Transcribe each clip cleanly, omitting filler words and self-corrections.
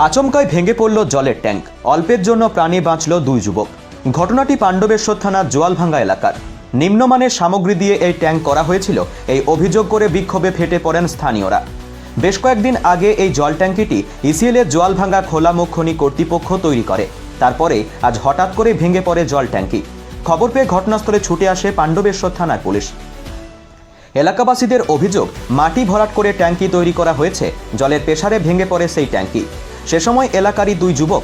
আচমকায় ভেঙে পড়ল জলের ট্যাঙ্ক। অল্পের জন্য প্রাণে বাঁচল দুই যুবক। ঘটনাটি পাণ্ডবেশ্বর থানার জোয়ালভাঙ্গা এলাকার। নিম্নমানের সামগ্রী দিয়ে এই ট্যাঙ্ক করা হয়েছিল, এই অভিযোগ করে বিক্ষোভে ফেটে পড়েন স্থানীয়রা। বেশ কয়েকদিন আগে এই জল ট্যাঙ্কিটি ইসিএলের জোয়ালভাঙ্গা খোলামুখ খনি কর্তৃপক্ষ তৈরি করে। তারপরে আজ হঠাৎ করে ভেঙে পড়ে জল ট্যাঙ্কি। খবর পেয়ে ঘটনাস্থলে ছুটে আসে পাণ্ডবেশ্বর থানার পুলিশ। এলাকাবাসীদের অভিযোগ, মাটি ভরাট করে ট্যাঙ্কি তৈরি করা হয়েছে, জলের প্রেসারে ভেঙে পড়ে সেই ট্যাঙ্কি। সে সময় এলাকারই দুই যুবক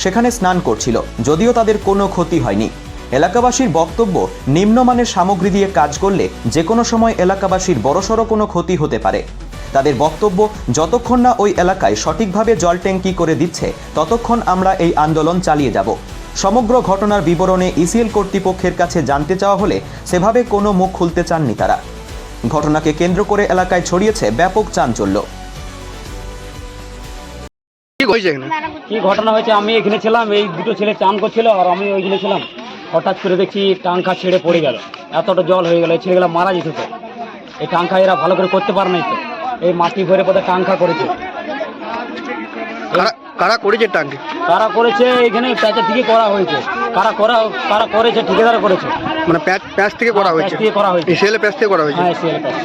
সেখানে স্নান করছিল, যদিও তাদের কোনো ক্ষতি হয়নি। এলাকাবাসীর বক্তব্য, নিম্নমানের সামগ্রী দিয়ে কাজ করলে যে কোনো সময় এলাকাবাসীর বড়সড় কোনো ক্ষতি হতে পারে। তাদের বক্তব্য, যতক্ষণ না ওই এলাকায় সঠিকভাবে জল ট্যাঙ্কি করে দিচ্ছে ততক্ষণ আমরা এই আন্দোলন চালিয়ে যাব। সমগ্র ঘটনার বিবরণে ইসিএল কর্তৃপক্ষের কাছে জানতে চাওয়া হলে সেভাবে কোনো মুখ খুলতে চাননি তারা। ঘটনাকে কেন্দ্র করে এলাকায় ছড়িয়েছে ব্যাপক চাঞ্চল্য। কি ঘটনা হয়েছে, আমি এখানে ছিলাম, এই দুটো ছেলে চান করছিল আর আমি ওইখানে ছিলাম। হঠাৎ করে দেখছি টাঙ্কা ছেড়ে পড়ে গেল, এতটা জল হয়ে গেল, ছেলেগুলো মারা যেত। তো এই টাঙ্কা এরা ভালো করে করতে পারে নাই, তো এই মাটি ভরে পথে টাঙ্কা করেছে। কারা করেছে টাঙ্কি? কারা করেছে এখানে প্যাচের থেকে করা হয়েছে। কারা করেছে, ঠিকাদার করেছে। মানে প্যাচ থেকে করা হয়েছে? এসএল প্যাচ থেকে করা হয়েছে। হ্যাঁ, এসএল প্যাচ।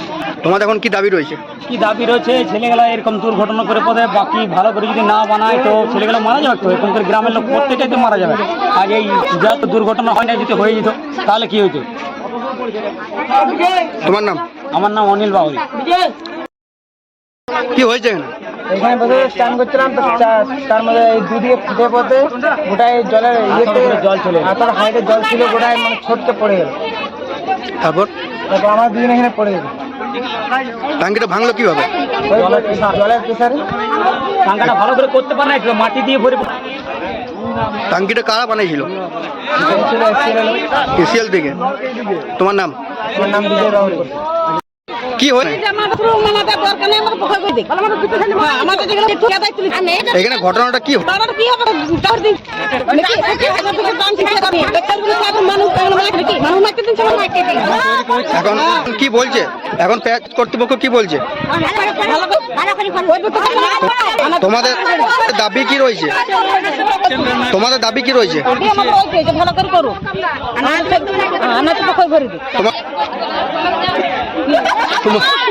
তোমাদের এখন কি দাবি রয়েছে? কি দাবি রয়েছে, ছেলেগুলা এরকম দুর্ঘটনা করে পথে বাকি ভালো করে যদি না বানায় তো ছেলেগুলো মারা যাবে। তো এখনকার গ্রামের লোক প্রত্যেকটাই তো মারা যাবে। আর এই যা তো দুর্ঘটনা হয় না, যদি হয়ে যেত তাহলে কি হইতো? তোমার নাম? আমার নাম অনিল বাউরি। কি হয়েছে এখানে বসে স্নান করছিলাম, তো তার মধ্যে এই দুদিকে ফুটে পড়তে গোটাই জলের জল চলে এতটা হাইটে জল ছিল, গোটাই মানে ছোটকে পড়ে গেল। তারপর আমার দুদিন এখানে পড়ে গেল। টাঙ্কিটা ভাঙলো কিভাবে? জলের প্রেসারে। টাঙ্কাটা ভালো করে করতে পারে না, মাটি দিয়ে ভরে। টাঙ্কিটা কারা বানিয়েছিল? এসএল থেকে। তোমার নাম? আমার নাম বিজয় বাবু। কি হয় এখানে? ঘটনাটা কি? এখন কি বলছে? এখন প্যাচ কর্তৃপক্ষ কি বলছে? তোমাদের দাবি কি রয়েছে? তোমাদের দাবি কি রয়েছে?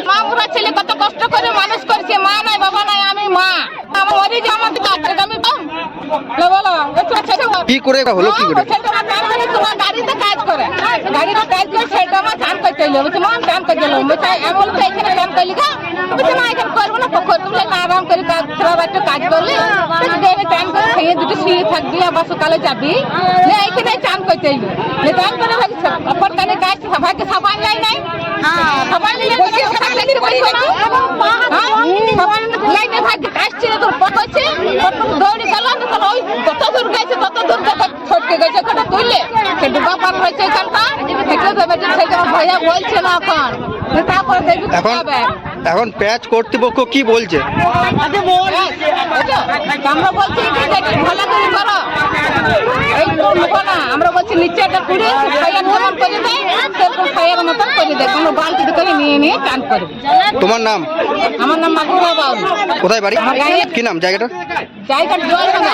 মামুরা ছেলে কত কষ্ট করে মানুষ করছে, মা নাই বাবা নাই, আমি মা। আমার ওদিকে আমাদের আমি বলো কি করে হলো? কি করে? তোমার গাড়িতে কাজ করে, গাড়িতে কাজ করে সেটা আমার চান করতে এলো। বলছে মা চান করতে এলো, আমি বলছি এখানে চান করলি গা? বলছে না এখানে করবো না, তুমি না আরাম করে একটু কাজ করলি, চান করে খেয়ে দুটো শুয়ে থাকবি, আবার সকালে যাবি। এইখানে চান করতে এলো, চান করে অপর কানে কাজ সবাইকে সাবান নেয় নাই, সাবান নিলে লাইনে ভাগ্য কাজ ছিল, তোর পকাচ্ছে দৌড়ি গেল, ওই কত দূর গেছে তত দূর ছটকে গেছে, ওখানে তুললে সে ডুবা পার হয়েছে। এখানটা ভয়া বলছে না এখন, তারপরে এখন প্যাচ কর্তৃপক্ষ কি বলছে? আমরা বলছি ভালো করে করো, এই না আমরা বলছি নিচে একটা কুড়ি খাইয়ার মতন করে দেয়, সেরকম খাইয়ার মতন করে দেয়, কোনো বালতি করে নিয়ে চান করবে। তোমার নাম? আমার নাম মাকুরা বাউরি। কোথায় বাড়ি? কি নাম জায়গাটা? জায়গাটা জোয়ালভাঙ্গা।